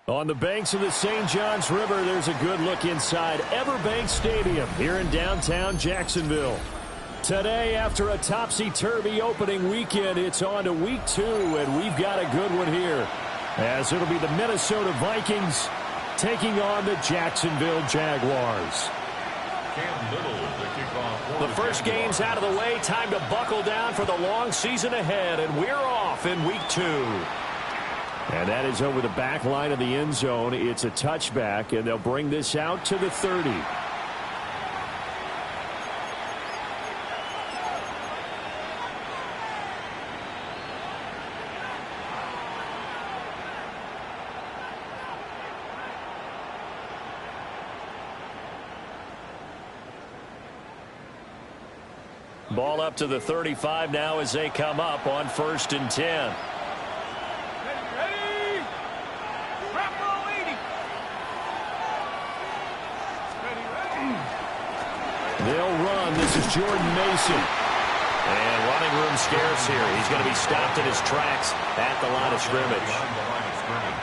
On the banks of the St. Johns River, there's a good look inside Everbank Stadium here in downtown Jacksonville. Today, after a topsy-turvy opening weekend, it's on to week 2, and we've got a good one here, as it'll be the Minnesota Vikings taking on the Jacksonville Jaguars. The first game's out of the way. Time to buckle down for the long season ahead, and we're off in week 2. And that is over the back line of the end zone. It's a touchback, and they'll bring this out to the 30. Ball up to the 35 now as they come up on 1st and 10. They'll run. This is Jordan Mason. And running room scarce here. He's going to be stopped in his tracks at the line of scrimmage.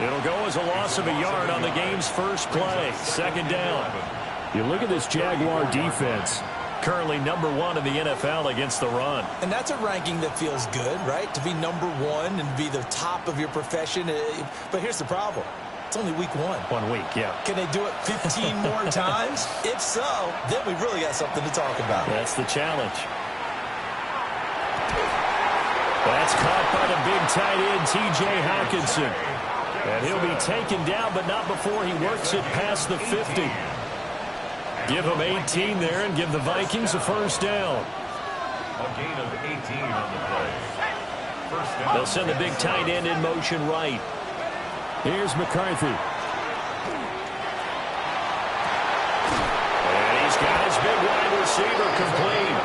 It'll go as a loss of a yard on the game's first play. 2nd down. You look at this Jaguar defense. Currently number 1 in the NFL against the run. And that's a ranking that feels good, right? To be number 1 and be the top of your profession. But here's the problem. It's only week 1. 1 week, yeah. Can they do it 15 more times? If so, then we really got something to talk about. That's the challenge. That's caught by the big tight end, T.J. Hawkinson. And he'll be taken down, but not before he works it past the 50. Give them 18 there and give the Vikings a first down. A gain of 18 on the play. First down. They'll send the big tight end in motion right. Here's McCarthy. And he's got his big wide receiver complete.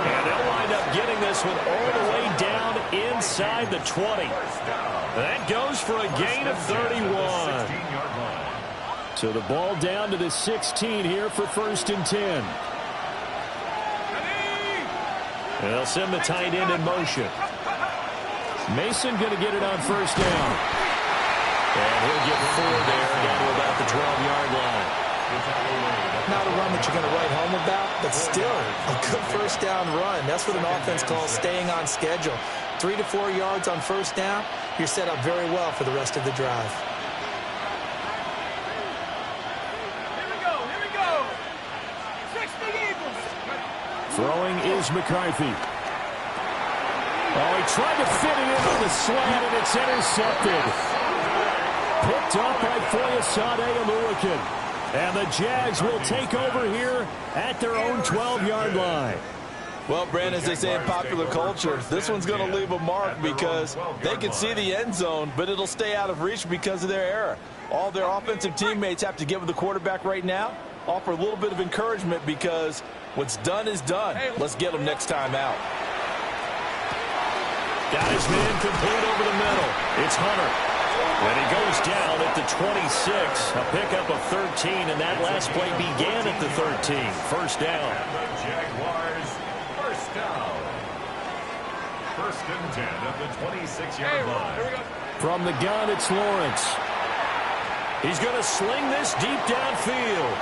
And they'll wind up getting this one all the way down inside the 20. That goes for a gain of 31. So the ball down to the 16 here for 1st and 10. And they'll send the tight end in motion. Mason going to get it on 1st down. And he'll get 4 there down to about the 12-yard line. Not a run that you're going to write home about, but still a good first down run. That's what an offense calls staying on schedule. 3 to 4 yards on 1st down, you're set up very well for the rest of the drive. Throwing is McCarthy. Oh, he tried to fit it in on the slant, and it's intercepted. Picked up by Foyesade Aluakin. And the Jags will take over here at their own 12-yard line. Well, Brandon, as they say in popular culture, this one's going to leave a mark because they can see the end zone, but it'll stay out of reach because of their error. All their offensive teammates have to give the quarterback right now, offer a little bit of encouragement because what's done is done. Let's get them next time out. Got his man complete over the middle. It's Hunter. And he goes down at the 26. A pickup of 13, and that last play began at the 13. First down. The Jaguars, first down. 1st and 10 at the 26-yard line. From the gun, it's Lawrence. He's going to sling this deep downfield.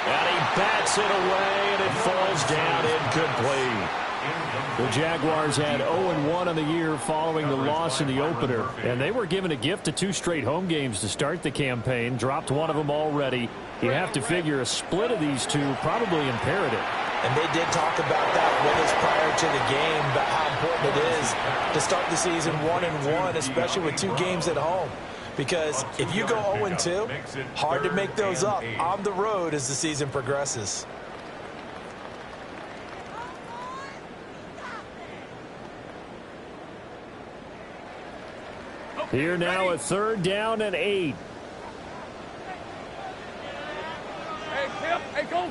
And he bats it away, and it falls down incomplete. The Jaguars had 0-1 on the year following the loss in the opener, and they were given a gift of 2 straight home games to start the campaign. Dropped one of them already. You have to figure a split of these two probably imperative. And they did talk about that with us prior to the game, about how important it is to start the season 1-1, especially with 2 games at home. Because if you go 0-2, hard to make those up on the road as the season progresses. Here now a 3rd down and 8. Hey, go.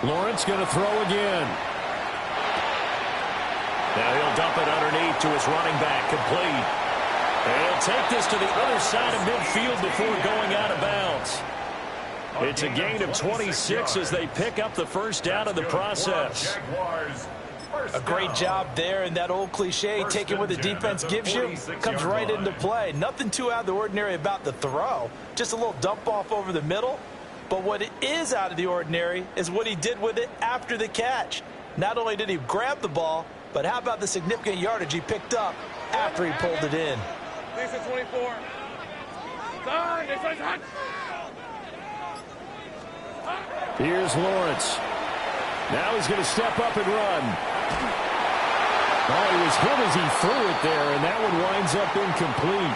Lawrence going to throw again. Now he'll dump it underneath to his running back, complete. And he'll take this to the other side of midfield before going out of bounds. It's a gain of 26 as they pick up the first down in the process. A great job there, and that old cliche, taking what the defense gives you, comes right into play. Nothing too out of the ordinary about the throw. Just a little dump off over the middle. But what is out of the ordinary is what he did with it after the catch. Not only did he grab the ball, but how about the significant yardage he picked up after he pulled it in. Lisa 24. Here's Lawrence. Now he's going to step up and run. Oh, he was hit as he threw it there, and that one winds up incomplete.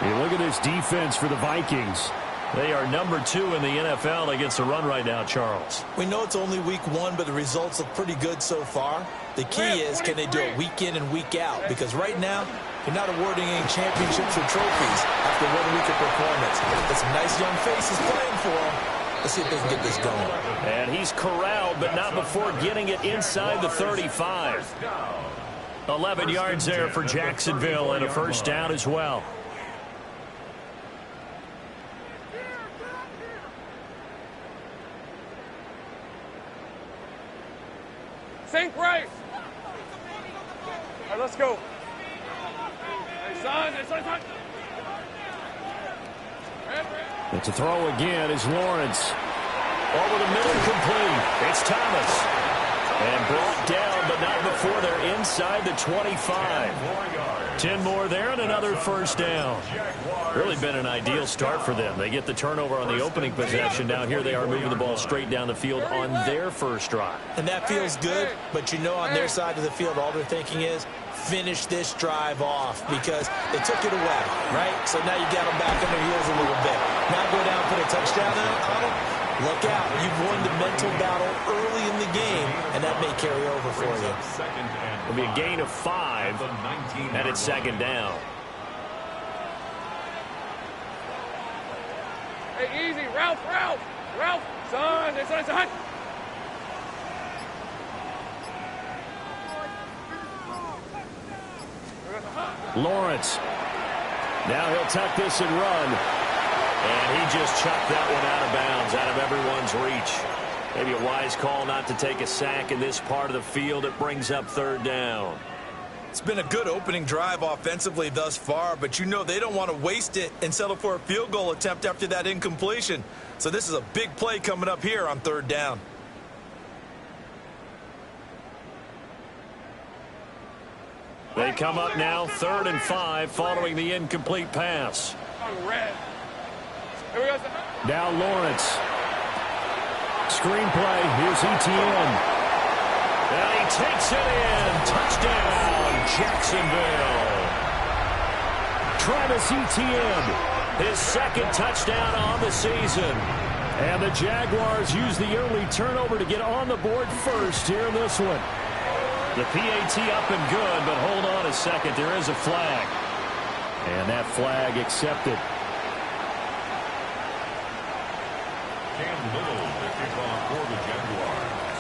Hey, look at this defense for the Vikings. They are number 2 in the NFL against the run right now, Charles. We know it's only week 1, but the results look pretty good so far. The key is, can they do it week in and week out? Because right now, you're not awarding any championships or trophies after 1 week of performance. There's some nice young faces playing for them. Let's see if they can get this going. And he's corralled, but not before getting it inside the 35. 11 yards there for Jacksonville and a first down as well. Sink right. All right, let's go. Hey, son. It's a throw again is Lawrence. Over the middle, complete. It's Thomas. And brought down, but not before they're inside the 25. 10 more there and another first down. Really been an ideal start for them. They get the turnover on the opening possession. Now here they are moving the ball straight down the field on their first drive. And that feels good, but you know on their side of the field, all they're thinking is, finish this drive off, because they took it away, right? So now you got them back on their heels a little bit. Now go down, put a touchdown on them. Look out. You've won the mental battle early in the game, and that may carry over for you. It'll be a gain of 5, and it's second down. Hey, easy. Ralph. Son. Lawrence. Now he'll tuck this and run. And he just chucked that one out of bounds, out of everyone's reach. Maybe a wise call not to take a sack in this part of the field. It brings up third down. It's been a good opening drive offensively thus far, but you know they don't want to waste it and settle for a field goal attempt after that incompletion. So this is a big play coming up here on third down. They come up now 3rd and 5 following the incomplete pass. Red. Here we go. Now Lawrence. Screenplay. Here's ETN. And he takes it in. Touchdown, Jacksonville. Travis Etienne, his second touchdown on the season. And the Jaguars use the early turnover to get on the board first here in this one. The PAT up and good, but hold on a second. There is a flag. And that flag accepted. Cam Little, the kickoff for the Jaguars.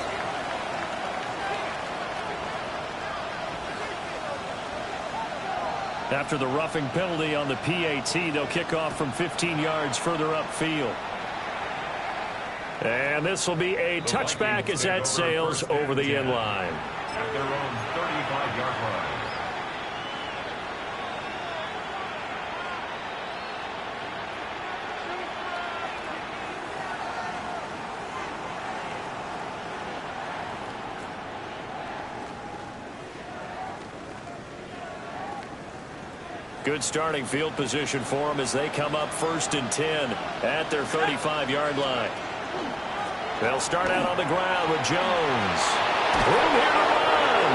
After the roughing penalty on the PAT, they'll kick off from 15 yards further upfield. And this will be a touchback as that sails over the end line. At their own 35-yard line. Good starting field position for them as they come up 1st and 10 at their 35-yard line. They'll start out on the ground with Jones. Room here to run.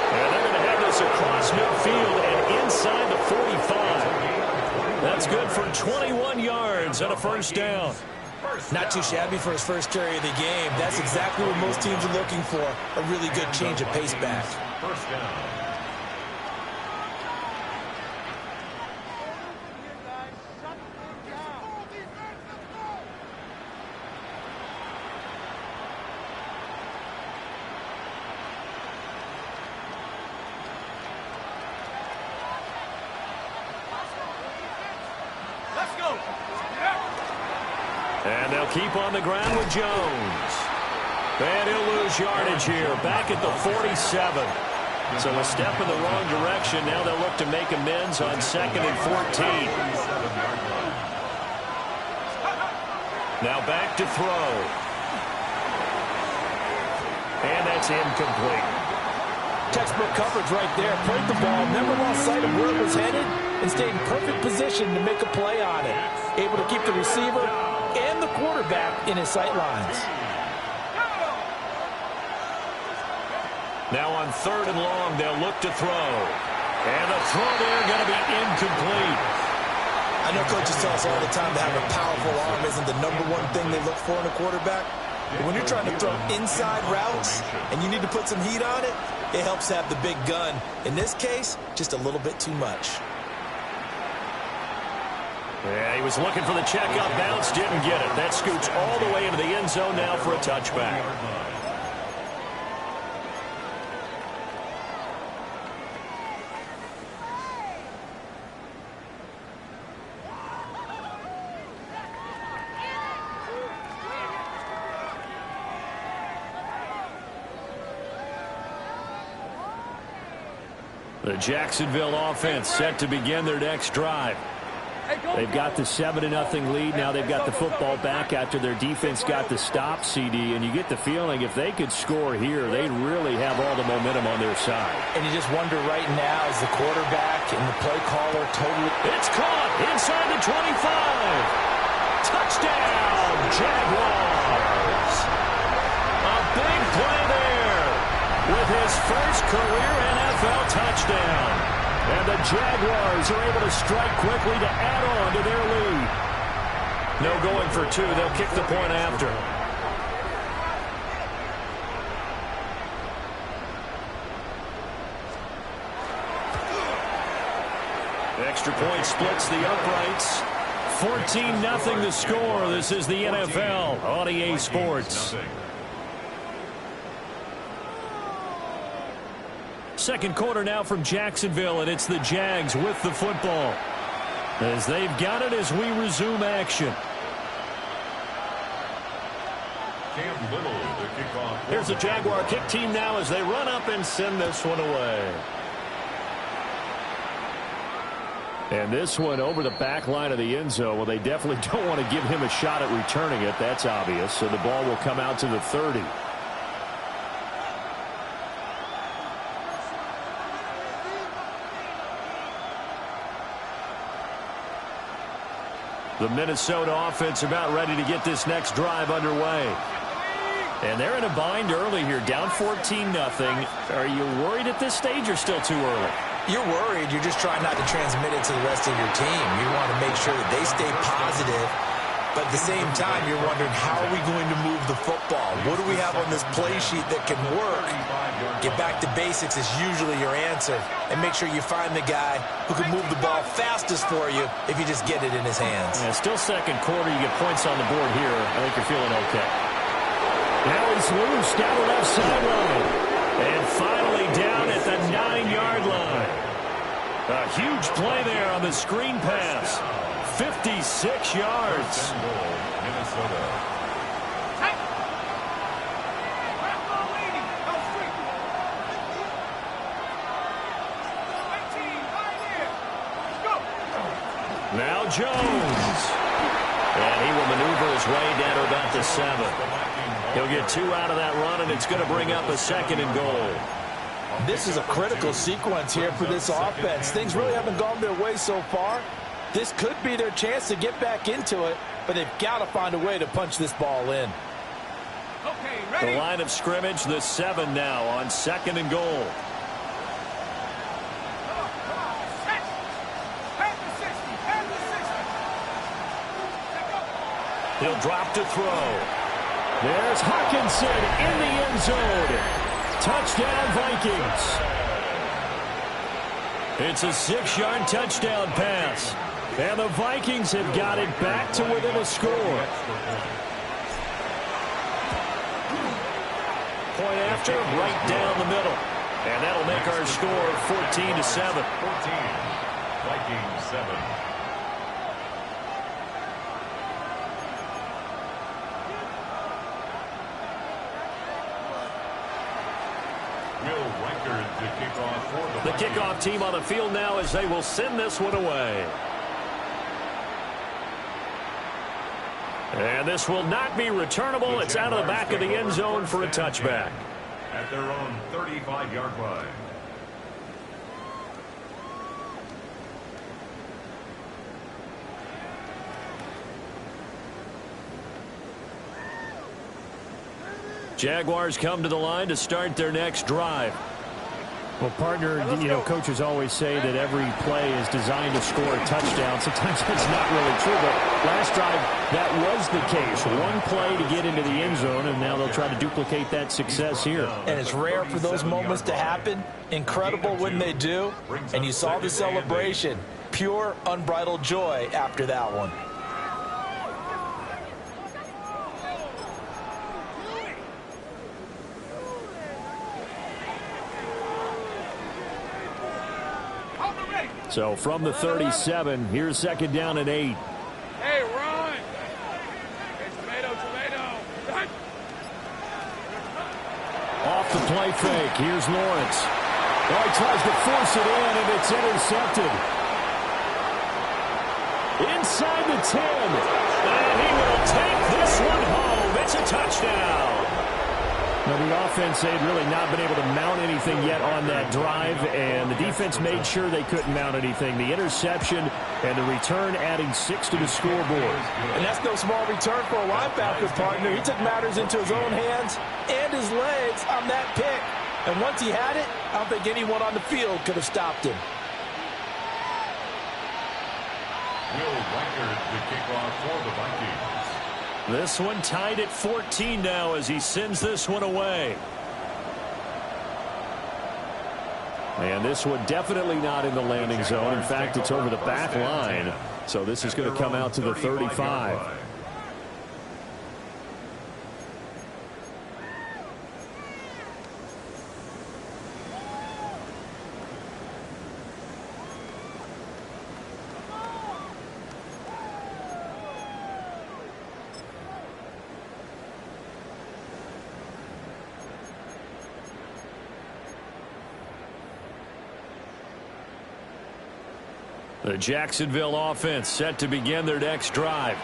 And they're going to have this across midfield and inside the 45. That's good for 21 yards and a first down. Not too shabby for his first carry of the game. That's exactly what most teams are looking for, a really good change of pace back. First down. And they'll keep on the ground with Jones. And he'll lose yardage here, back at the 47. So a step in the wrong direction. Now they'll look to make amends on 2nd and 14. Now back to throw. And that's incomplete. Textbook coverage right there. Played the ball, never lost sight of where it was headed, and stayed in perfect position to make a play on it. Able to keep the receiver and the quarterback in his sight lines. Now on 3rd and long, they'll look to throw. And the throw there going to be incomplete. I know coaches tell us all the time that having a powerful arm isn't the #1 thing they look for in a quarterback. But when you're trying to throw inside routes and you need to put some heat on it, it helps have the big gun. In this case, just a little bit too much. Yeah, he was looking for the check-up bounce, didn't get it. That scoots all the way into the end zone now for a touchback. The Jacksonville offense set to begin their next drive. They've got the 7-0 lead. Now they've got the football back after their defense got the stop, CD. And you get the feeling if they could score here, they'd really have all the momentum on their side. And you just wonder right now, is the quarterback and the play caller totally... It's caught inside the 25. Touchdown, Jaguars. A big play there with his first career NFL touchdown. And the Jaguars are able to strike quickly to add on to their lead. No going for 2. They'll kick the point after. Extra point splits the uprights. 14-0 the score. This is the NFL on EA Sports. Second quarter now from Jacksonville, and it's the Jags with the football as they've got it as we resume action. Here's the Jaguar kick team now as they run up and send this one away. And this one over the back line of the end zone. Well, they definitely don't want to give him a shot at returning it. That's obvious. So the ball will come out to the 30. The Minnesota offense about ready to get this next drive underway. And they're in a bind early here, down 14-0. Are you worried at this stage or still too early? You're worried. You're just trying not to transmit it to the rest of your team. You want to make sure that they stay positive. But at the same time, you're wondering, how are we going to move the football? What do we have on this play sheet that can work? Get back to basics is usually your answer. And make sure you find the guy who can move the ball fastest for you if you just get it in his hands. Yeah, still second quarter. You get points on the board here. I think you're feeling okay. Now he's loose down the left sideline. And finally down at the 9-yard line. A huge play there on the screen pass. 56 yards. Now Jones. And he will maneuver his way down to about the 7. He'll get 2 out of that run, and it's going to bring up a 2nd and goal. This is a critical sequence here for this offense. Things really haven't gone their way so far. This could be their chance to get back into it, but they've got to find a way to punch this ball in. Okay, ready? The line of scrimmage, the 7 now on 2nd and goal. He'll drop to throw. There's Hawkinson in the end zone. Touchdown, Vikings. It's a 6-yard touchdown pass. And the Vikings have got it back to within a score. Point after, right down the middle. And that'll make our score 14-7. 14, Vikings 7. The kickoff team on the field now as they will send this one away. And this will not be returnable. It's out of the back of the end zone for a touchback. At their own 35-yard line. Jaguars come to the line to start their next drive. Well, partner, coaches always say that every play is designed to score a touchdown. Sometimes that's not really true, but last drive, that was the case. One play to get into the end zone, and now they'll try to duplicate that success here. And it's rare for those moments to happen. Incredible when they do. And you saw the celebration. Pure, unbridled joy after that one. So from the 37, here's second down and 8. Hey, run! Hey, tomato. Off the play fake, here's Lawrence. Oh, he tries to force it in, and it's intercepted. Inside the 10. And he will take this one home. It's a touchdown. Now, the offense, they had really not been able to mount anything yet on that drive, and the defense made sure they couldn't mount anything. The interception and the return adding 6 to the scoreboard. And that's no small return for a linebacker, partner. He took matters into his own hands and his legs on that pick. And once he had it, I don't think anyone on the field could have stopped him. Will Reichard, the kickoff for the Vikings. This one tied at 14 now as he sends this one away. And this one definitely not in the landing zone. In fact, it's over the back line. So this is going to come out to the 35. The Jacksonville offense set to begin their next drive.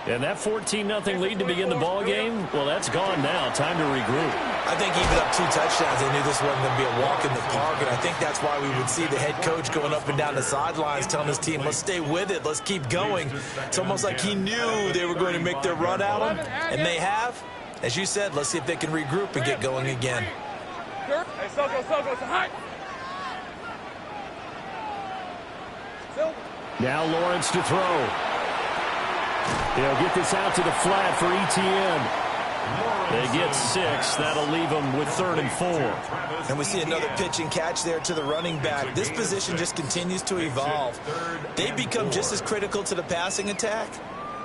And that 14-0 lead to begin the ball game, well, that's gone now. Time to regroup. I think even up 2 touchdowns, they knew this wasn't going to be a walk in the park, and I think that's why we would see the head coach going up and down the sidelines telling his team, let's stay with it, let's keep going. It's almost like he knew they were going to make their run at him, and they have. As you said, let's see if they can regroup and get going again. Hey, so hot. Now Lawrence to throw. They'll get this out to the flat for ETN. They get 6. That'll leave them with 3rd and 4. And we see another pitch and catch there to the running back. This position just continues to evolve. They become just as critical to the passing attack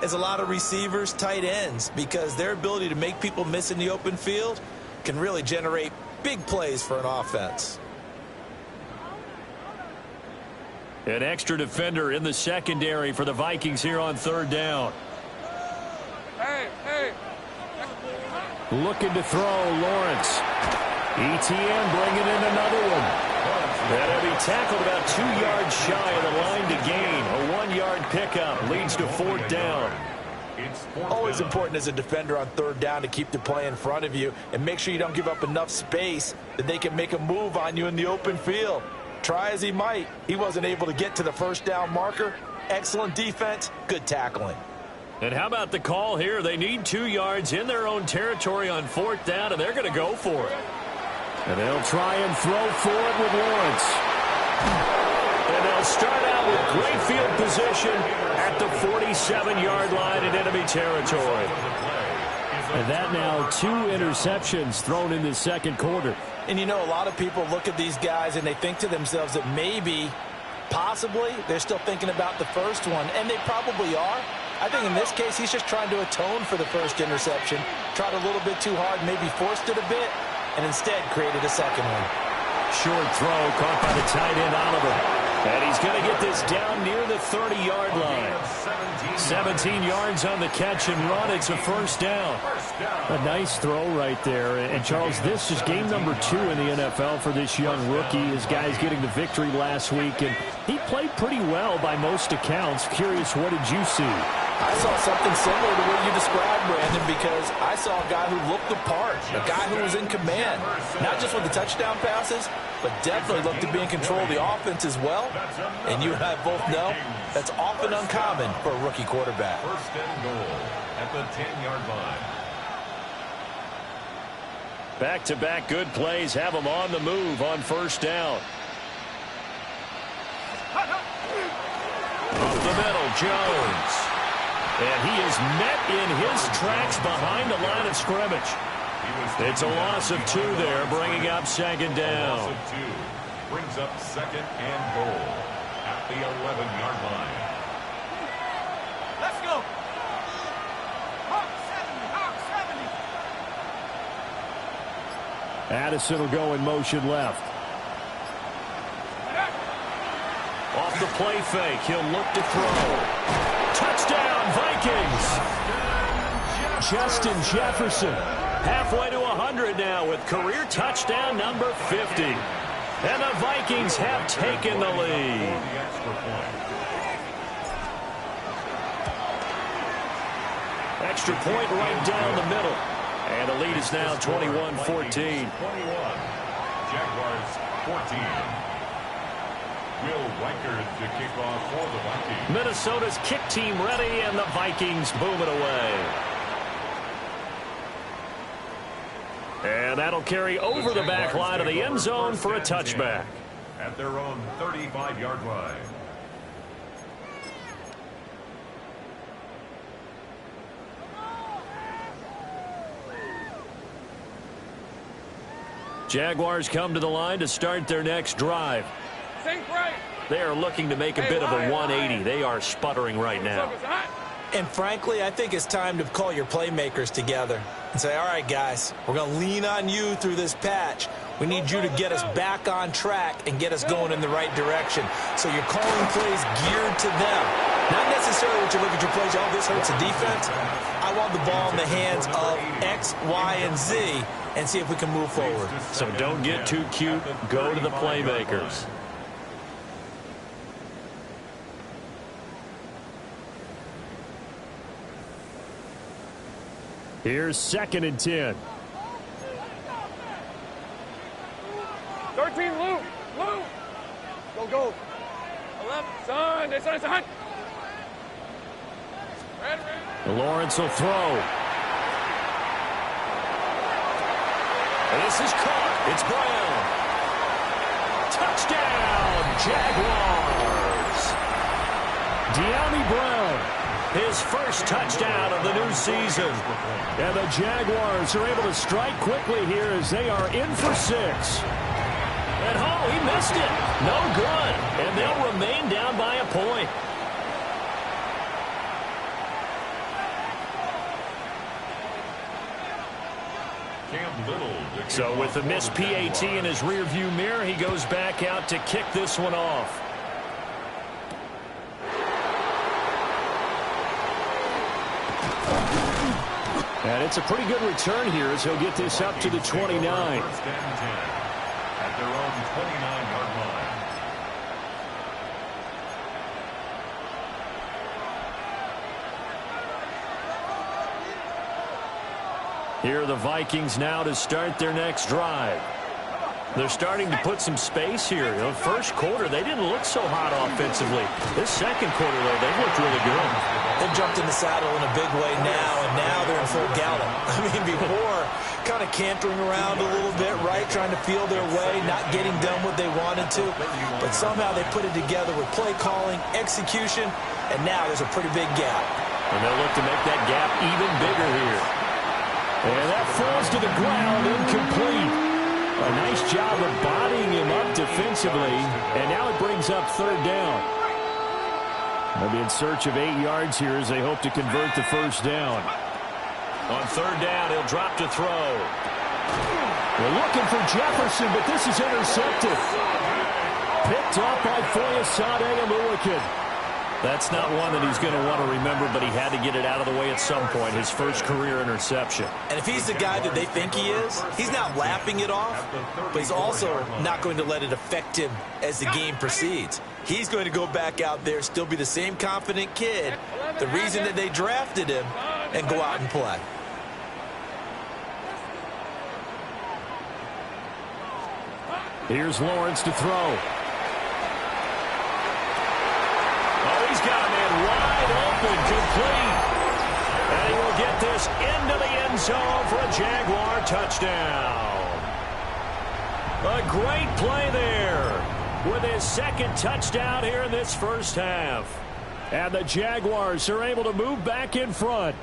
as a lot of receivers, tight ends, because their ability to make people miss in the open field can really generate big plays for an offense. An extra defender in the secondary for the Vikings here on 3rd down. Hey. Looking to throw, Lawrence. ETN bringing in another one. That'll be tackled about 2 yards shy of the line to gain. A 1-yard pickup leads to 4th down. Always important as a defender on 3rd down to keep the play in front of you and make sure you don't give up enough space that they can make a move on you in the open field. Try as he might, he wasn't able to get to the 1st down marker. Excellent defense, good tackling. And how about the call here? They need 2 yards in their own territory on 4th down, and they're going to go for it. And they'll try and throw for it with Lawrence. And they'll start out with great field position at the 47-yard line in enemy territory. And that now 2 interceptions thrown in the 2nd quarter. And you know, a lot of people look at these guys and they think to themselves that maybe, possibly, they're still thinking about the first one. And they probably are. I think in this case, he's just trying to atone for the first interception. Tried a little bit too hard, maybe forced it a bit, and instead created a second one. Short throw caught by the tight end, Oliver. And he's going to get this down near the 30-yard line. 17 yards on the catch and run. It's a 1st down. down. A nice throw right there. And, Charles, this is game number 2 in the NFL for this young rookie. His guys getting the victory last week, and he played pretty well by most accounts. Curious, what did you see? I saw something similar to what you described, Brandon, because I saw a guy who looked the part, a guy who was in command, not just with the touchdown passes, but definitely looked to be in control of the offense as well. And you and I both know that's often uncommon for a rookie quarterback. First and goal at the 10-yard line. Back-to-back good plays have him on the move on first down. Up the middle, Jones. And he is met in his tracks behind the line of scrimmage. It's a loss of 2 there, bringing up second down. Loss of 2 brings up second and goal at the 11-yard line. Let's go. Hawk 70. Addison will go in motion left. Off the play fake, he'll look to throw. Touchdown, Vikings! Justin Jefferson, halfway to 100 now with career touchdown number 50. And the Vikings have taken the lead. Extra point right down the middle. And the lead is now 21-14. 21. Jaguars 14. Will Reichard to kick off for the Vikings. Minnesota's kick team ready, and the Vikings boom it away. And that'll carry over the back line of the end zone for a touchback. At their own 35-yard line. Jaguars come to the line to start their next drive. They are looking to make a bit of a 180. They are sputtering right now. And frankly, I think it's time to call your playmakers together and say, all right, guys, we're going to lean on you through this patch. We need you to get us back on track and get us going in the right direction. So you're calling plays geared to them. Not necessarily that you look at your plays, oh, this hurts the defense. I want the ball in the hands of X, Y, and Z and see if we can move forward. So don't get too cute. Go to the playmakers. Here's 2nd and 10. 13, Lou. Go. 11, son. They son. Red. Lawrence will throw. And this is caught. It's Brown. Touchdown, Jaguars. De'Ami Brown. His first touchdown of the new season. And the Jaguars are able to strike quickly here as they are in for 6. And he missed it. No good. And they'll remain down by a point. So with the missed PAT in his rearview mirror, he goes back out to kick this one off. And it's a pretty good return here as he'll get this up to the 29. First and 10 at their own 29-yard line. Here are the Vikings now to start their next drive. They're starting to put some space here. You know, first quarter, they didn't look so hot offensively. This second quarter, though, they've looked really good. They've jumped in the saddle in a big way now, and now they're in full gallop. I mean, before, kind of cantering around a little bit, right, trying to feel their way, not getting done what they wanted to. But somehow they put it together with play calling, execution, and now there's a pretty big gap. And they'll look to make that gap even bigger here. And that falls to the ground, incomplete. A nice job of bodying him up defensively, and now it brings up 3rd down. They'll be in search of 8 yards here as they hope to convert the first down. On 3rd down, he'll drop to throw. They're looking for Jefferson, but this is intercepted. Picked up by Foyesade Oluwakin. That's not one that he's going to want to remember, but he had to get it out of the way at some point, his first career interception. And if he's the guy that they think he is, he's not laughing it off, but he's also not going to let it affect him as the game proceeds. He's going to go back out there, still be the same confident kid, the reason that they drafted him, and go out and play. Here's Lawrence to throw. He's got a man wide open, complete. And he will get this into the end zone for a Jaguar touchdown. A great play there with his second touchdown here in this first half. And the Jaguars are able to move back in front.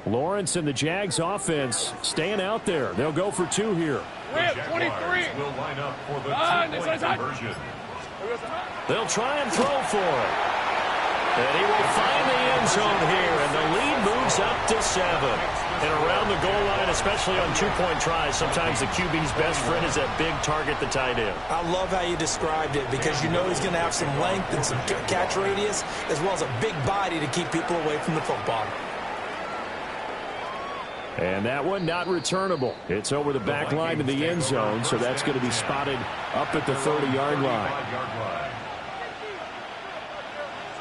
Lawrence and the Jags offense staying out there. They'll go for 2 here. The Jaguars will line up for the two-point conversion. They'll try and throw for it. And he will find the end zone here, and the lead moves up to 7. And around the goal line, especially on 2-point tries, sometimes the QB's best friend is that big target, the tight end. I love how you described it, because you know he's going to have some length and some catch radius, as well as a big body to keep people away from the football. And that one not returnable. It's over the back line to the end zone, so that's going to be spotted up at the 30-yard line.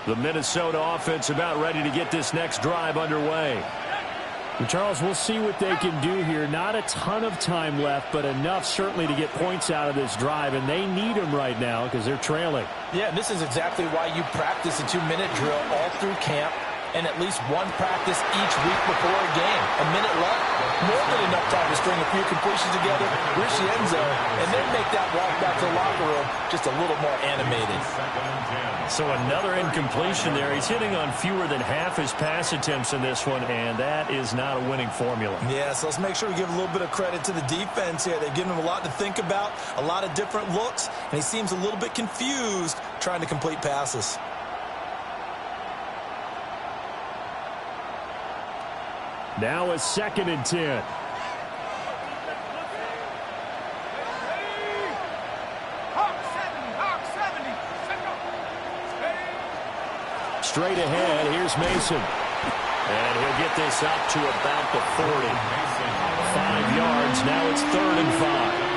The Minnesota offense about ready to get this next drive underway. And Charles, we'll see what they can do here. Not a ton of time left, but enough certainly to get points out of this drive, and they need them right now because they're trailing. Yeah, and this is exactly why you practice a 2-minute drill all through camp, and at least one practice each week before a game. A minute left, more than enough time to string a few completions together, reach the end zone, and then make that walk back to the locker room just a little more animated. So another incompletion there. He's hitting on fewer than half his pass attempts in this one, and that is not a winning formula. Yeah, so let's make sure we give a little bit of credit to the defense here. They've given him a lot to think about, a lot of different looks, and he seems a little bit confused trying to complete passes. Now a 2nd and 10. Straight ahead, here's Mason. And he'll get this up to about the 40. 5 yards, now it's 3rd and 5.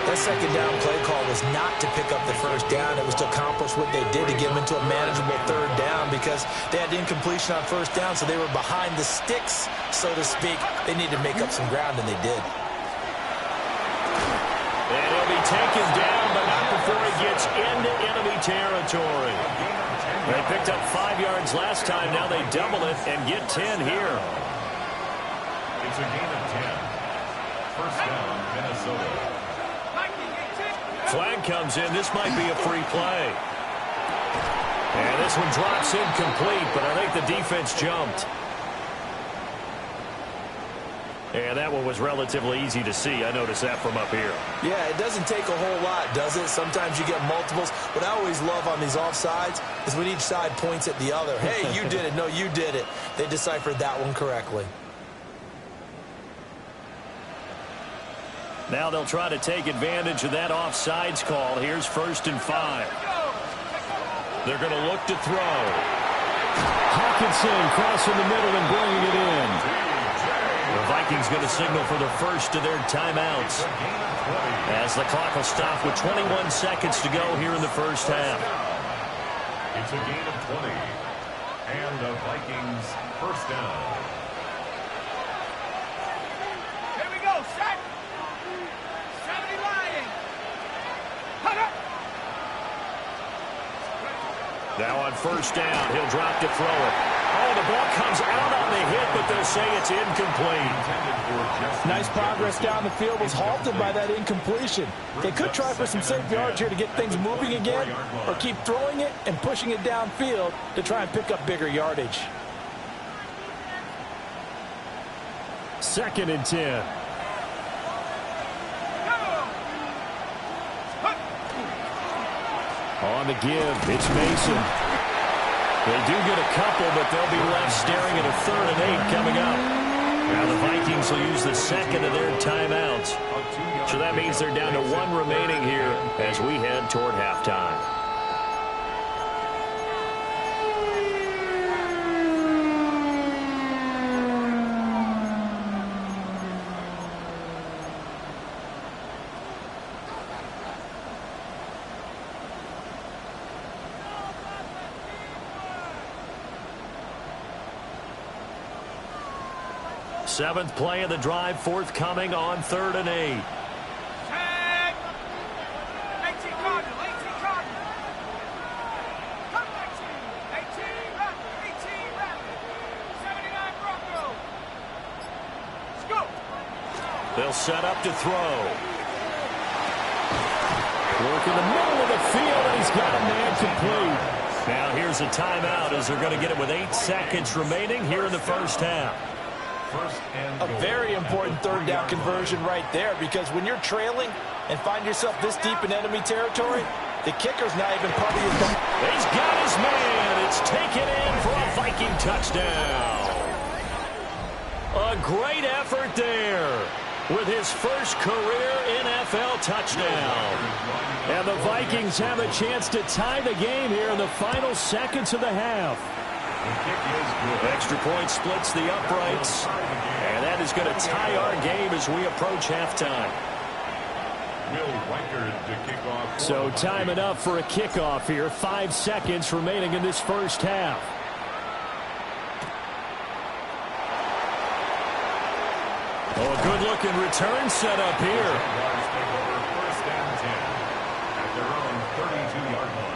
That second down play call was not to pick up the first down. It was to accomplish what they did to get them into a manageable 3rd down, because they had incompletion on first down, so they were behind the sticks, so to speak. They needed to make up some ground, and they did. And he'll be taken down, but not before he gets into enemy territory. They picked up 5 yards last time. Now they double it and get 10 here. It's a gain of 10. First down, Minnesota. Flag comes in. This might be a free play. And this one drops incomplete, but I think the defense jumped. And that one was relatively easy to see. I noticed that from up here. Yeah, it doesn't take a whole lot, does it? Sometimes you get multiples. What I always love on these offsides is when each side points at the other. Hey, you did it. No, you did it. They deciphered that one correctly. Now they'll try to take advantage of that offsides call. Here's 1st and 5. They're going to look to throw. Hawkinson crossing the middle and bringing it in. The Vikings going to signal for the first of their timeouts, as the clock will stop with 21 seconds to go here in the first half. It's a gain of 20. And the Vikings first down. Here we go, set. 70 Lions. Hut up. Now on first down, he'll drop to throw it. Oh, the ball comes out on the hit, but they'll say it's incomplete. Nice progress down the field, was halted by that incompletion. They could try for some safe yards here to get things moving again, or keep throwing it and pushing it downfield to try and pick up bigger yardage. 2nd and 10. On the give, it's Mason. They do get a couple, but they'll be left staring at a 3rd and 8 coming up. Now the Vikings will use the second of their timeouts. So that means they're down to 1 remaining here as we head toward halftime. Seventh play of the drive forthcoming on 3rd and 8. They'll set up to throw. Work in the middle of the field, and he's got a man complete. Now here's a timeout as they're going to get it with 8 seconds remaining here in the first half. A very important 3rd down conversion right there, because when you're trailing and find yourself this deep in enemy territory, the kicker's not even part of your goal. He's got his man. It's taken in for a Viking touchdown. A great effort there with his first career NFL touchdown. And the Vikings have a chance to tie the game here in the final seconds of the half. Extra point splits the uprights, and that is going to tie our game as we approach halftime. So time enough for a kickoff here. 5 seconds remaining in this first half. Oh, a good-looking return set up here. First and 10 at their own 32-yard line.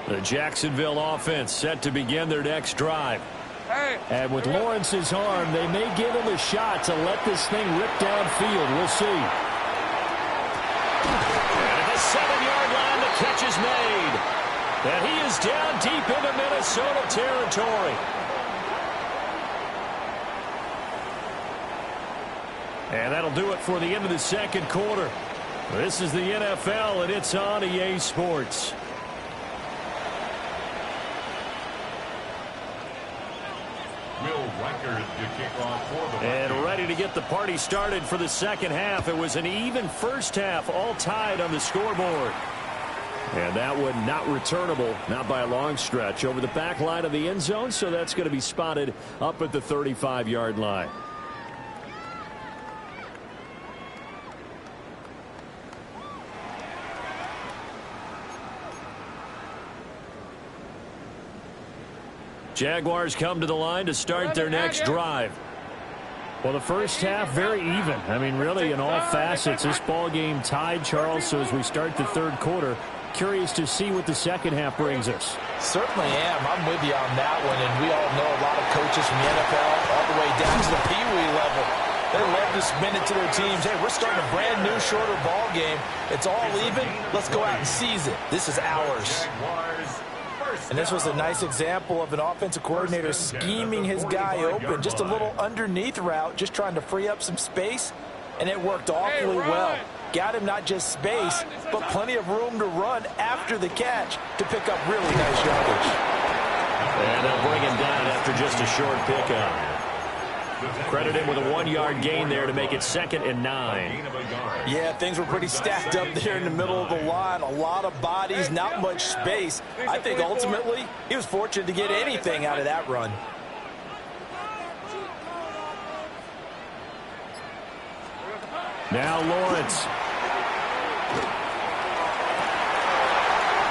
The Jacksonville offense set to begin their next drive. And with Lawrence's arm, they may give him a shot to let this thing rip downfield. We'll see. And at the 7-yard line, the catch is made. And he is down deep into Minnesota territory. And that'll do it for the end of the second quarter. This is the NFL, and it's on EA Sports. And ready to get the party started for the second half. It was an even first half, all tied on the scoreboard. And that one not returnable, not by a long stretch, over the back line of the end zone, so that's going to be spotted up at the 35-yard line. Jaguars come to the line to start their next drive. Well, the first half, very even. I mean, really, in all facets, this ball game tied, Charles. So as we start the third quarter, curious to see what the second half brings us. Certainly am. I'm with you on that one. And we all know a lot of coaches from the NFL all the way down to the Pee Wee level. They love to spin it to their teams. Hey, we're starting a brand new, shorter ball game. It's all even. Let's go out and seize it. This is ours. And this was a nice example of an offensive coordinator scheming his guy open. Just a little underneath route, just trying to free up some space, and it worked awfully well. Got him not just space, but plenty of room to run after the catch to pick up really nice yardage. And they'll bring him down after just a short pickup. Credit him with a 1-yard gain there to make it 2nd and 9. Yeah, things were pretty stacked up there in the middle of the line. A lot of bodies, not much space. I think ultimately he was fortunate to get anything out of that run. Now Lawrence.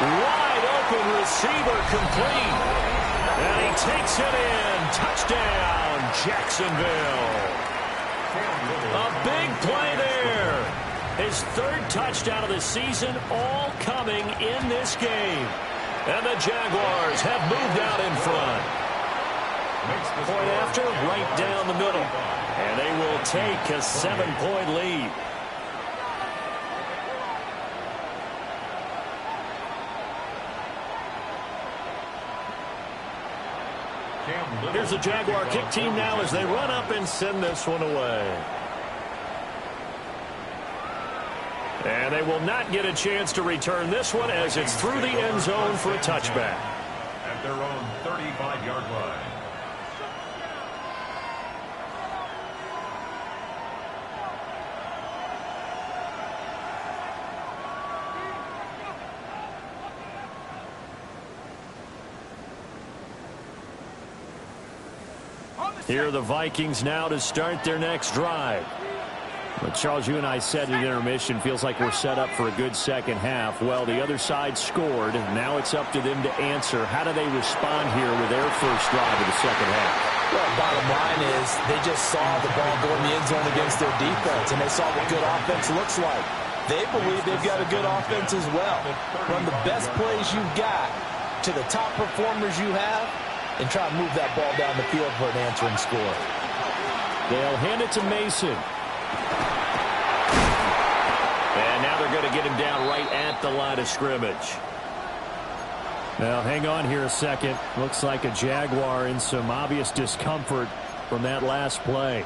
Wide open receiver complete. And he takes it in. Touchdown, Jacksonville. A big play there. His 3rd touchdown of the season, all coming in this game. And the Jaguars have moved out in front. Point after, right down the middle. And they will take a 7-point lead. Here's the Jaguar kick team now as they run up and send this one away. And they will not get a chance to return this one as it's through the end zone for a touchback. At their own 35-yard line. Here are the Vikings now to start their next drive. But Charles, you and I said at intermission, feels like we're set up for a good second half. Well, the other side scored. Now it's up to them to answer. How do they respond here with their first drive of the second half? Well, bottom line is they just saw the ball go in the end zone against their defense, and they saw what good offense looks like. They believe they've got a good offense as well. Run the best plays you've got to the top performers you have, and try to move that ball down the field for an answering score. They'll hand it to Mason. And now they're going to get him down right at the line of scrimmage. Now, hang on here a second. Looks like a Jaguar in some obvious discomfort from that last play.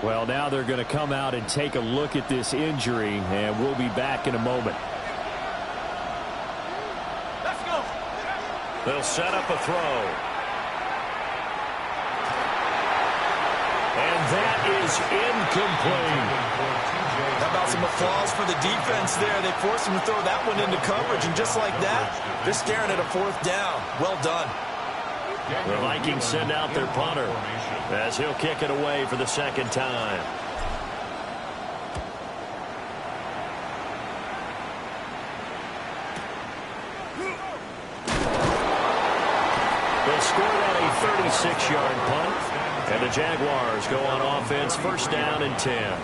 Well, now they're going to come out and take a look at this injury, and we'll be back in a moment. They'll set up a throw. And that is incomplete. How about some applause for the defense there? They forced him to throw that one into coverage, and just like that, they're staring at a fourth down. Well done. The Vikings send out their punter as he'll kick it away for the second time. They'll score that a 36-yard punt, and the Jaguars go on offense, first down and 10.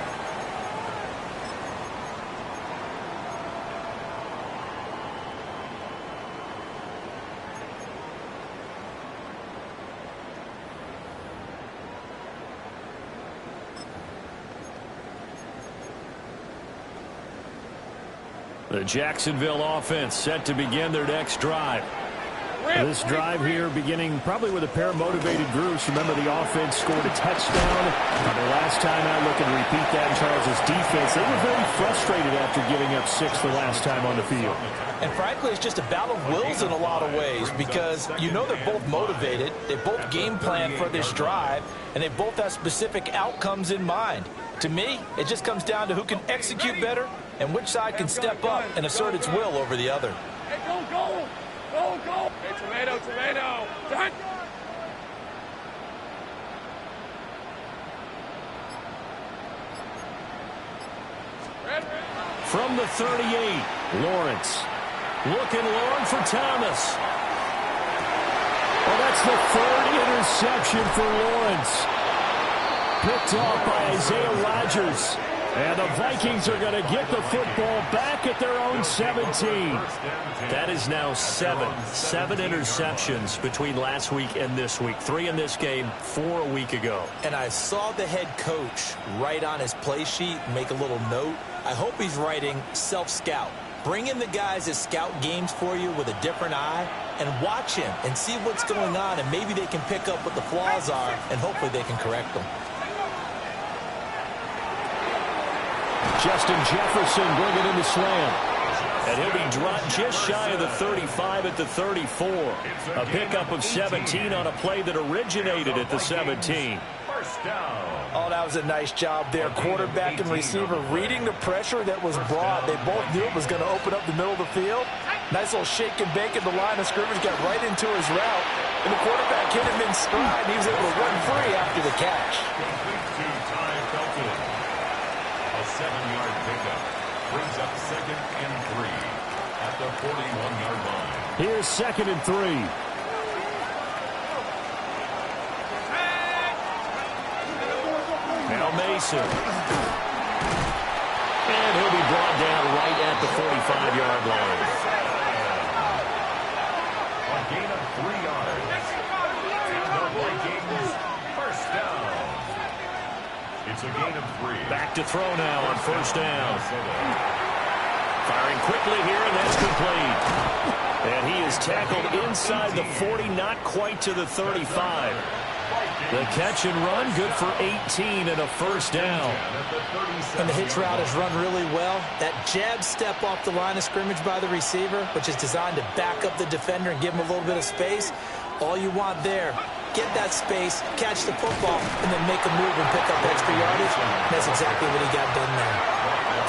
The Jacksonville offense set to begin their next drive. This drive here beginning probably with a pair of motivated groups. Remember, the offense scored a touchdown. The last time out, looking to repeat that in Charles' defense. They were very frustrated after giving up 6 the last time on the field. And frankly, it's just a battle of wills in a lot of ways, because you know they're both motivated. They both game plan for this drive, and they both have specific outcomes in mind. To me, it just comes down to who can execute better and which side can step up and assert its will over the other. Hey, go, go! Go, go! Hey, tomato, tomato! Done! From the 38, Lawrence. Looking long for Thomas. Well, that's the third interception for Lawrence. Picked off by Isaiah Rodgers. And the Vikings are going to get the football back at their own 17. That is now 7 interceptions between last week and this week. 3 in this game, 4 a week ago. And I saw the head coach write on his play sheet, make a little note. I hope he's writing self-scout. Bring in the guys that scout games for you with a different eye and watch him and see what's going on, and maybe they can pick up what the flaws are, and hopefully they can correct them. Justin Jefferson bringing in the slam. And he'll be dropped just shy of the 35 at the 34. A pickup of 17 on a play that originated at the 17. Oh, that was a nice job there. Quarterback and receiver reading the pressure that was brought. They both knew it was going to open up the middle of the field. Nice little shake and bake at the line of scrimmage, got right into his route. And the quarterback hit him in stride, and he was able to run free after the catch. A 7-yard pickup brings up 2nd and 3 at the 41-yard line. Here's 2nd and 3. Now Mason. And he'll be brought down right at the 45-yard line. A gain of 3 yards. And the Vikings first down. It's a gain of 3. Back to throw now on first down. Firing quickly here, and that's complete. And he is tackled inside the 40, not quite to the 35. The catch and run, good for 18 and a first down. And the hitch route is run really well. That jab step off the line of scrimmage by the receiver, which is designed to back up the defender and give him a little bit of space. All you want there, get that space, catch the football, and then make a move and pick up extra yardage. And that's exactly what he got done there.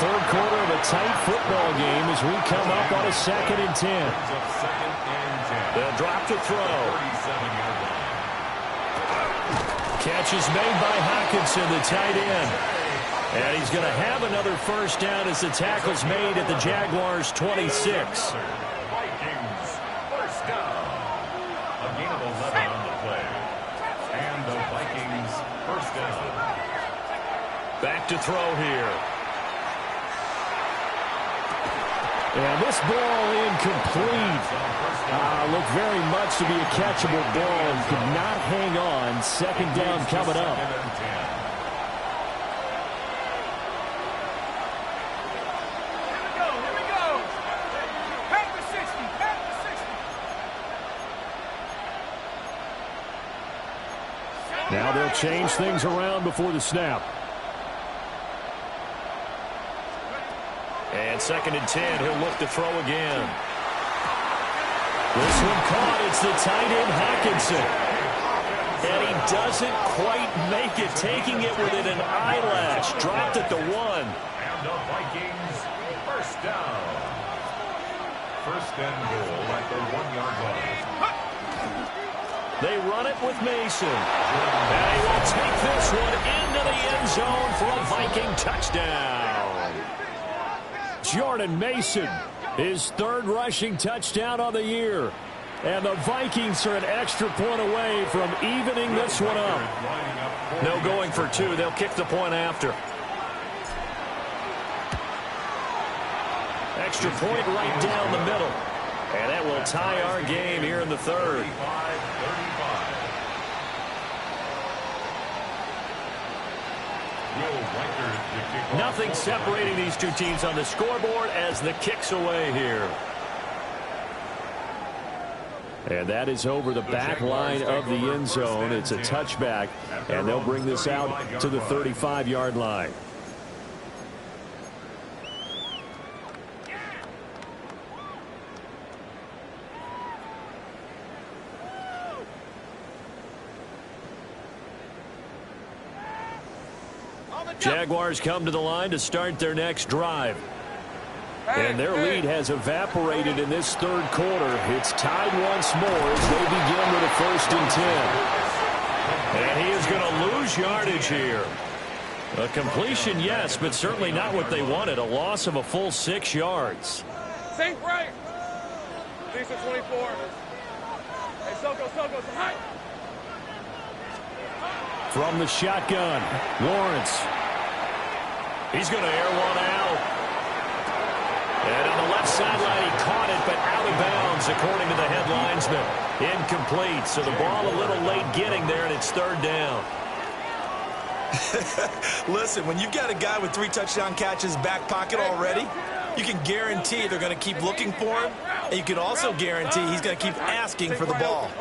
Third quarter of a tight football game as we come up on a 2nd and 10. They'll drop to throw. Catch is made by Hockenson, the tight end. And he's going to have another first down as the tackle's made at the Jaguars' 26. Vikings, first down. A gain of 11 on the play. And the Vikings, first down. Back to throw here. And this ball incomplete. Looked very much to be a catchable ball. Could not hang on. 2nd down coming up. Here we go. Back to 60. Back to 60. Now they'll change things around before the snap. And 2nd and 10, he'll look to throw again. This one caught. It's the tight end, Hockenson. And he doesn't quite make it, taking it within an eyelash. Dropped at the 1. And the Vikings, first down. First and goal at the 1-yard line. They run it with Mason. And he will take this one into the end zone for a Viking touchdown. Jordan Mason, his 3rd rushing touchdown on the year. And the Vikings are an extra point away from evening this one up. No going for 2. They'll kick the point after. Extra point right down the middle. And that will tie our game here in the 3rd. 35. Nothing separating these two teams on the scoreboard as the kick's away here. And that is over the back line of the end zone. It's a touchback, and they'll bring this out to the 35-yard line. Jaguars come to the line to start their next drive. And their lead has evaporated in this 3rd quarter. It's tied once more as they begin with a 1st and 10. And he is going to lose yardage here. A completion, yes, but certainly not what they wanted. A loss of a full 6 yards. Safe right. Lisa 24. Hey, Soko, some height. From the shotgun, Lawrence. He's going to air one out. And on the left sideline, he caught it, but out of bounds, according to the head linesman. Incomplete, so the ball a little late getting there, and it's 3rd down. Listen, when you've got a guy with 3 touchdown catches back pocket already, you can guarantee they're going to keep looking for him, and you can also guarantee he's going to keep asking for the ball.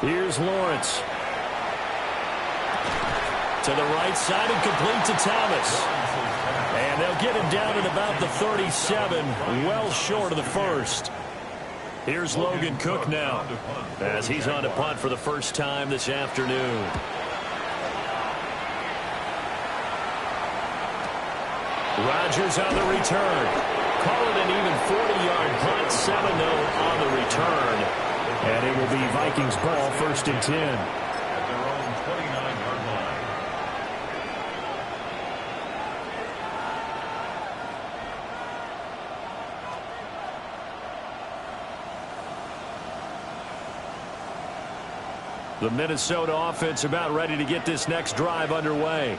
Here's Lawrence. To the right side and complete to Thomas. And they'll get him down at about the 37, well short of the 1st. Here's Logan Cook now, as he's on to punt for the first time this afternoon. Rodgers on the return. Call it an even 40-yard punt, 7-0 on the return. And it will be Vikings ball, 1st and 10. At their own 29-yard line. The Minnesota offense about ready to get this next drive underway.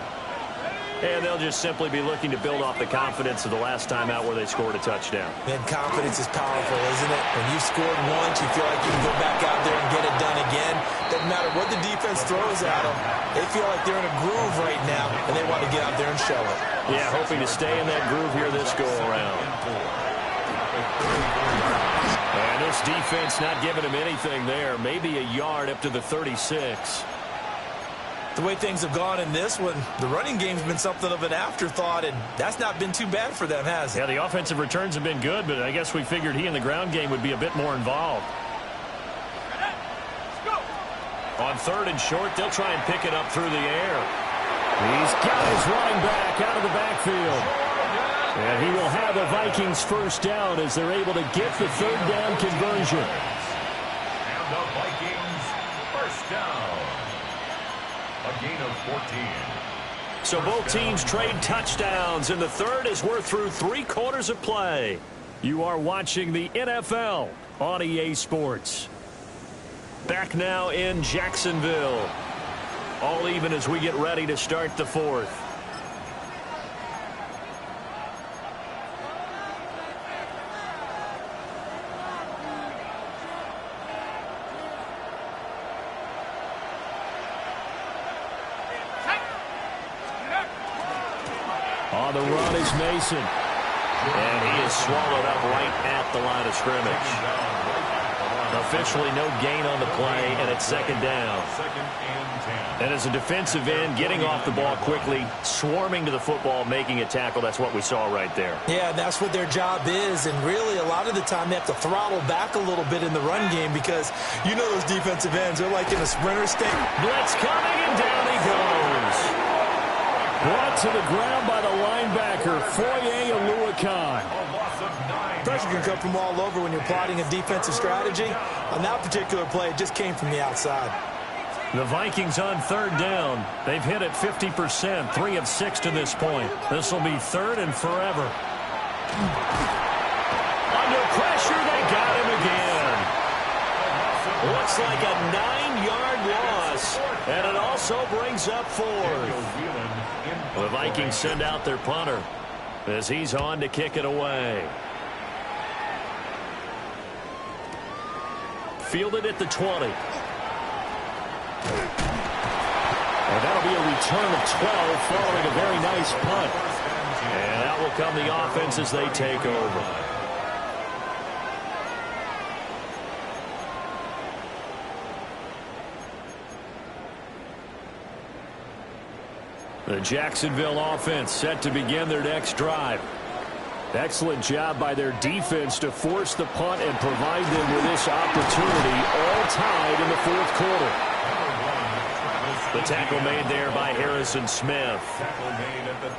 And they'll just simply be looking to build off the confidence of the last time out where they scored a touchdown. Man, confidence is powerful, isn't it? When you scored once, you feel like you can go back out there and get it done again. Doesn't matter what the defense throws at them. They feel like they're in a groove right now, and they want to get out there and show it. Yeah, hoping to stay in that groove here this go-around. And this defense not giving him anything there. Maybe a yard up to the 36. The way things have gone in this one, the running game's been something of an afterthought, and that's not been too bad for them, has it? Yeah, the offensive returns have been good, but I guess we figured he in the ground game would be a bit more involved. On 3rd and short, they'll try and pick it up through the air. He's got his running back out of the backfield. And he will have the Vikings first down as they're able to get the 3rd down conversion. And the Vikings first down. A gain of 14. So both teams trade touchdowns, and the 3rd as we're through 3 quarters of play. You are watching the NFL on EA Sports. Back now in Jacksonville. All even as we get ready to start the 4th. On the run is Mason. And he is swallowed up right at the line of scrimmage. Officially no gain on the play, and it's 2nd down. And as a defensive end, getting off the ball quickly, swarming to the football, making a tackle, that's what we saw right there. Yeah, and that's what their job is, and really a lot of the time they have to throttle back a little bit in the run game because you know those defensive ends, they're like in a sprinter state. Blitz coming, and down he goes. Brought to the ground by the linebacker, Foye Oluokun. Pressure can come from all over when you're plotting a defensive strategy. On that particular play, it just came from the outside. The Vikings on 3rd down. They've hit it 50%, 3 of 6 to this point. This will be 3rd and forever. Under pressure, they got him again. Looks like a 9-yard loss, and it also brings up 4th. The Vikings send out their punter as he's on to kick it away. Fielded at the 20. And that'll be a return of 12 following a very nice punt. And out will come the offense as they take over. The Jacksonville offense set to begin their next drive. Excellent job by their defense to force the punt and provide them with this opportunity, all tied in the 4th quarter. The tackle made there by Harrison Smith.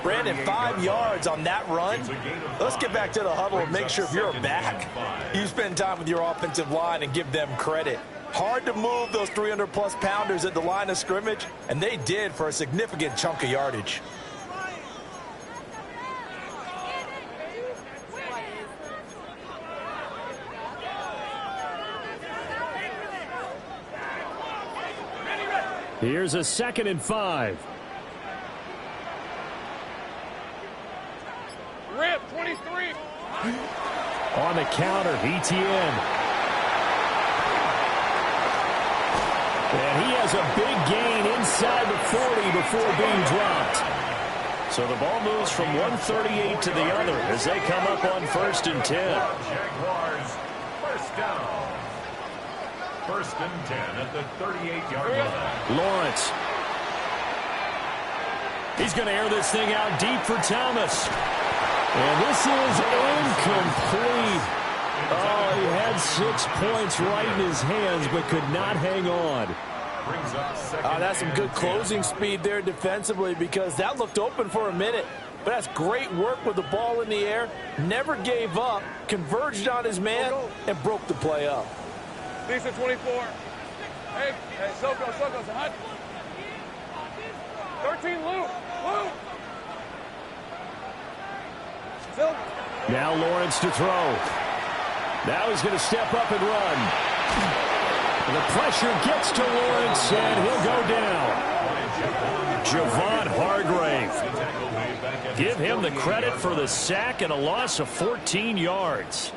Brandon, 5 yards on that run. Let's get back to the huddle and make sure if you're a back, you spend time with your offensive line and give them credit. Hard to move those 300-plus pounders at the line of scrimmage, and they did for a significant chunk of yardage. Here's a 2nd and 5. Rip, 23. On the counter, ETN. And he has a big gain inside the 40 before being dropped. So the ball moves from 138 to the other as they come up on 1st and 10. Jaguars first down. 1st and 10 at the 38-yard line. Lawrence. He's going to air this thing out deep for Thomas. And this is incomplete. Oh, he had 6 points right in his hands, but could not hang on. That's some good closing speed there defensively because that looked open for a minute. But that's great work with the ball in the air. Never gave up, converged on his man, and broke the play up. Lisa, 24. Hey, Soko, hot. 13, Lou. Now Lawrence to throw. Now he's going to step up and run. The pressure gets to Lawrence, and he'll go down. Javon Hargrave. Give him the credit for the sack and a loss of 14 yards.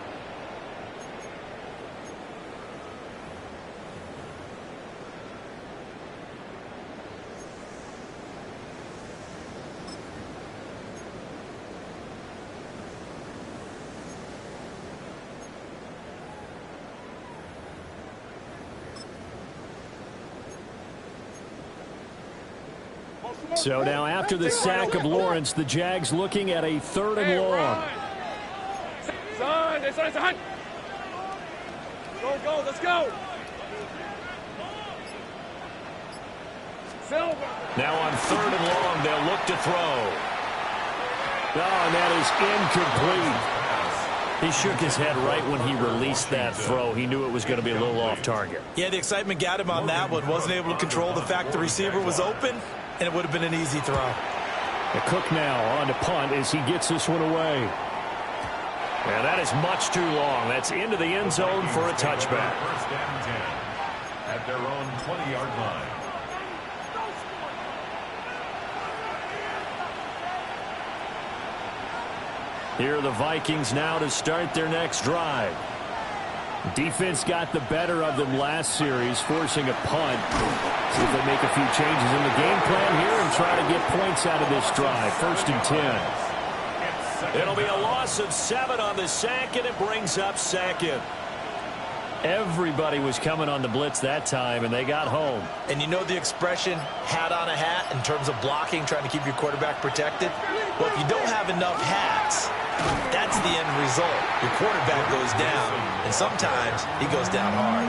So now after the sack of Lawrence, the Jags looking at a 3rd and long. Go, let's go. Now on 3rd and long, they'll look to throw. Oh, and that is incomplete. He shook his head right when he released that throw. He knew it was going to be a little off target. Yeah, the excitement got him on that one. Wasn't able to control the fact the receiver was open, and it would have been an easy throw. The Cook now on to punt as he gets this one away. And that is much too long. That's into the end zone for a touchback. 1st and 10 at their own 20-yard line. Here are the Vikings now to start their next drive. Defense got the better of them last series, forcing a punt. See if they make a few changes in the game plan here and try to get points out of this drive. 1st and 10. It'll be a loss of 7 on the sack, and it brings up 2nd. Everybody was coming on the blitz that time, and they got home. And you know the expression, hat on a hat, in terms of blocking, trying to keep your quarterback protected? Well, if you don't have enough hats, that's the end result. Your quarterback goes down, and sometimes he goes down hard.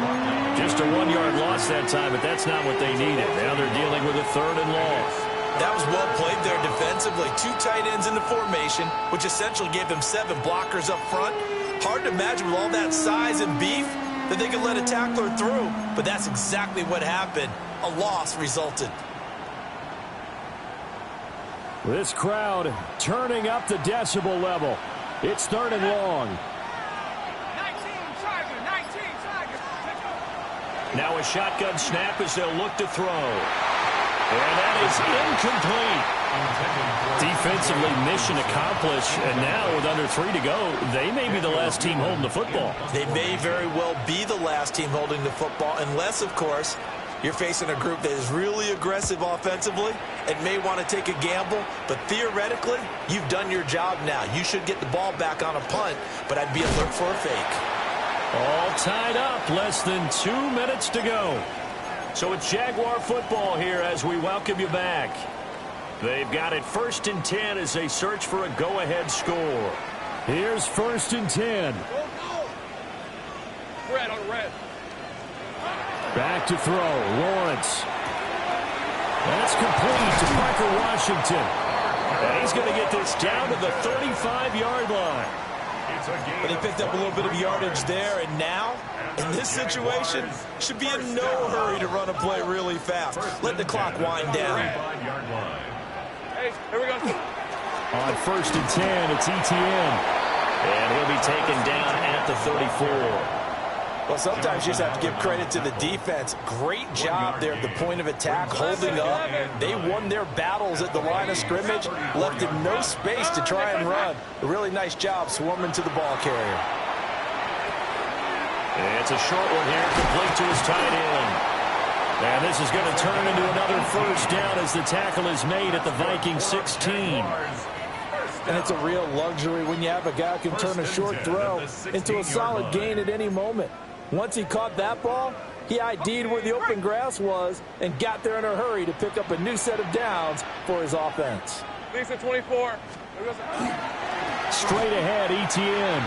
Just a 1-yard loss that time, but that's not what they needed. Now they're dealing with a 3rd and long. That was well played there defensively. 2 tight ends in the formation, which essentially gave them 7 blockers up front. Hard to imagine with all that size and beef that they could let a tackler through, but that's exactly what happened. A loss resulted. This crowd turning up the decibel level. It's 3rd and long. 19 Tiger, 19 Tiger. Now a shotgun snap as they'll look to throw. And that is incomplete. Defensively, mission accomplished. And now with under 3 to go, they may be the last team holding the football. They may very well be the last team holding the football, unless, of course, you're facing a group that is really aggressive offensively and may want to take a gamble. But theoretically, you've done your job now. You should get the ball back on a punt, but I'd be alert for a fake. All tied up. Less than 2 minutes to go. So it's Jaguar football here as we welcome you back. They've got it 1st and 10 as they search for a go-ahead score. Here's 1st and 10. Red on red. Back to throw. Lawrence. That's complete to Parker Washington. And he's going to get this down to the 35-yard line. But he picked up a little bit of yardage there, and now, in this situation, should be in no hurry to run a play really fast. Let the clock wind down. Hey, here we go. On 1st and 10, it's ETN. And he'll be taken down at the 34. Well, sometimes you just have to give credit to the defense. Great job there at the point of attack, holding up. They won their battles at the line of scrimmage, left him no space to try and run. A really nice job swarming to the ball carrier. It's a short one here, complete to his tight end. And this is going to turn into another 1st down as the tackle is made at the Vikings 16. And it's a real luxury when you have a guy who can turn a short throw into a solid gain at any moment. Once he caught that ball, he ID'd where the open grass was and got there in a hurry to pick up a new set of downs for his offense. Lisa 24. Straight ahead, ETN.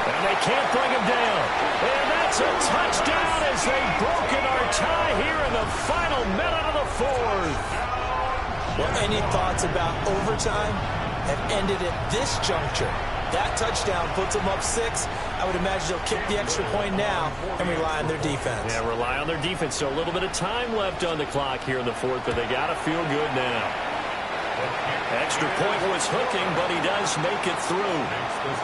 And they can't bring him down. And that's a touchdown as they've broken our tie here in the final minute of the 4th. Well, any thoughts about overtime have ended at this juncture. That touchdown puts them up 6. I would imagine they'll kick the extra point now and rely on their defense. Yeah, rely on their defense. So a little bit of time left on the clock here in the 4th, but they got to feel good now. Extra point was hooking, but he does make it through.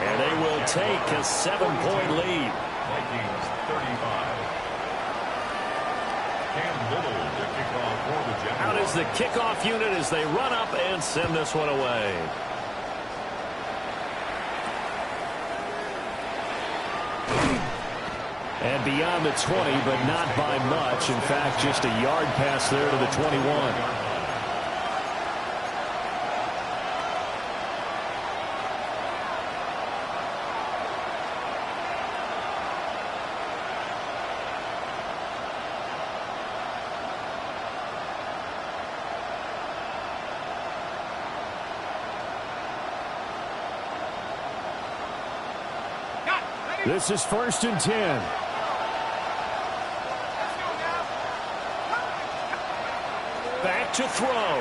And they will take a 7-point lead. Vikings 35. Cam Little to kick off for the Jaguars. Out is the kickoff unit as they run up and send this one away. And beyond the 20, but not by much. In fact, just a yard pass there to the 21. This is 1st and 10. Back to throw.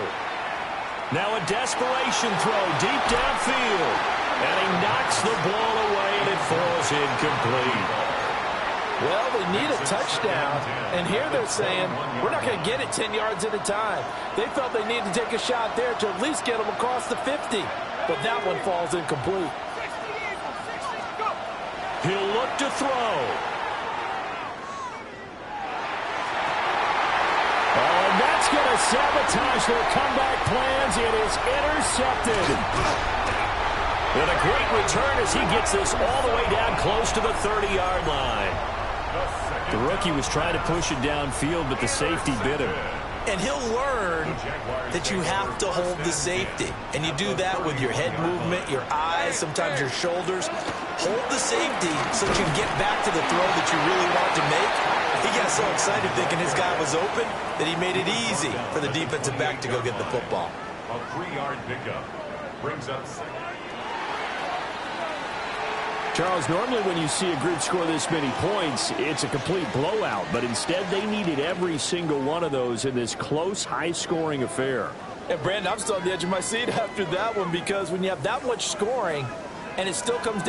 Now a desperation throw deep downfield. And he knocks the ball away, and it falls incomplete. Well, they need a touchdown, and here they're saying, we're not going to get it 10 yards at a time. They felt they needed to take a shot there to at least get them across the 50, but that one falls incomplete. He'll look to throw. Oh, and that's going to sabotage their comeback plans. It is intercepted. And a great return as he gets this all the way down close to the 30-yard line. The rookie was trying to push it downfield, but the safety bit him. And he'll learn that you have to hold the safety. And you do that with your head movement, your eyes, sometimes your shoulders. Hold the safety so that you can get back to the throw that you really want to make. He got so excited thinking his guy was open that he made it easy for the defensive back to go get the football. A 3-yard pickup brings up second. Charles, normally when you see a group score this many points, it's a complete blowout. But instead, they needed every single one of those in this close, high-scoring affair. And, Brandon, I'm still on the edge of my seat after that one because when you have that much scoring and it still comes down